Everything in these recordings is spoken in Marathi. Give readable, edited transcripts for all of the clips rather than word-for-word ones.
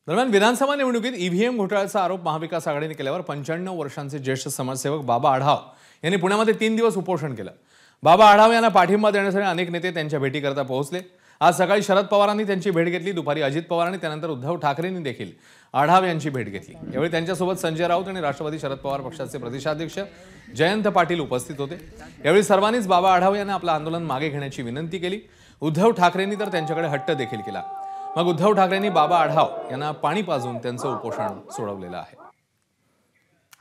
दरम्यान विधानसभा निवडणुकीत ईव्हीएम घोटाळ्याचा आरोप महाविकास आघाडीने केल्यावर 95 वर्षांचे ज्येष्ठ समाजसेवक बाबा आढाव यांनी पुण्यामध्ये 3 दिवस उपोषण केलं। बाबा आढाव यांना पाठिंबा देण्यासाठी अनेक नेते त्यांच्या भेटीकरता पोहोचले। आज सकाळी शरद पवारांनी त्यांची भेट घेतली, दुपारी अजित पवार आणि त्यानंतर उद्धव ठाकरेंनी देखील आढाव यांची भेट घेतली। यावेळी त्यांच्यासोबत संजय राऊत आणि राष्ट्रवादी शरद पवार पक्षाचे प्रदेशाध्यक्ष जयंत पाटील उपस्थित होते। यावेळी सर्वांनीच बाबा आढाव यांना आपलं आंदोलन मागे घेण्याची विनंती केली। उद्धव ठाकरेंनी तर त्यांच्याकडे हट्ट देखील केला। मग उद्धव ठाकरेंनी बाबा आढाव यांना पाणी पाजून त्यांचं उपोषण सोडवलेलं आहे।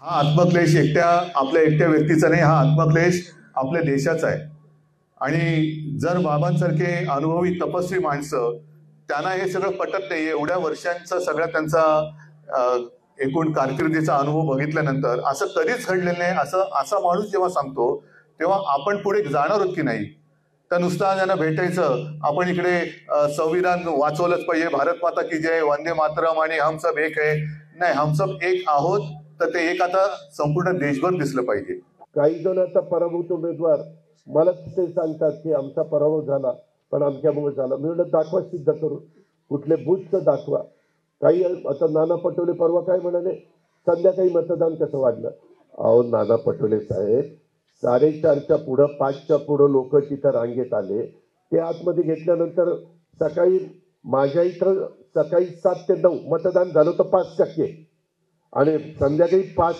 हा आत्मक्लेश आपल्या एकट्या व्यक्तीचा नाही, हा आत्मक्लेश आपल्या देशाचा आहे। आणि जर बाबांसारखे अनुभवी तपस्वी माणसं त्यांना हे सगळं पटत नाही, एवढ्या वर्षांचा सगळा त्यांचा एकूण कारकिर्दीचा अनुभव बघितल्यानंतर असं कधीच घडलेलं नाही असा माणूस जेव्हा सांगतो तेव्हा आपण पुढे जाणार आहोत की नाही। तर नुसतं त्यांना भेटायचं, आपण इकडे संविधान वाचवलंच पाहिजे, भारत माता की जय, वंदे मातरम आणि हम सब एक है, नाही हम सब एक आहोत, तर ते एक आता संपूर्ण देशभर दिसलं पाहिजे। काही जण आता पराभूत उमेदवार मला ते सांगतात की आमचा पराभव झाला पण आमच्यामुळे झाला। मी म्हणलं दाखवा, सिद्ध करू, कुठले बूथ दाखवा। काही आता नाना पटोले परवा काय म्हणाले, संध्याकाळी मतदान कसं वाढलं। अहो नाना पटोले साहेब, 4:30च्या पुढं 5च्या पुढं लोक तिथं रांगेत आले, ते आतमध्ये घेतल्यानंतर सकाळी माझ्या इथं सकाळी 7 ते 9 मतदान झालं तर 5% आणि संध्याकाळी 5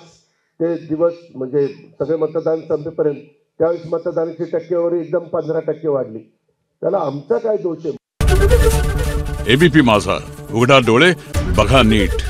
ते दिवस म्हणजे सगळे मतदान संपेपर्यंत त्यावेळेस मतदानाची टक्केवारी एकदम 15% वाढली। त्याला आमचा काय दोष आहे? एबीपी माझा, उघडा डोळे बघा नीट।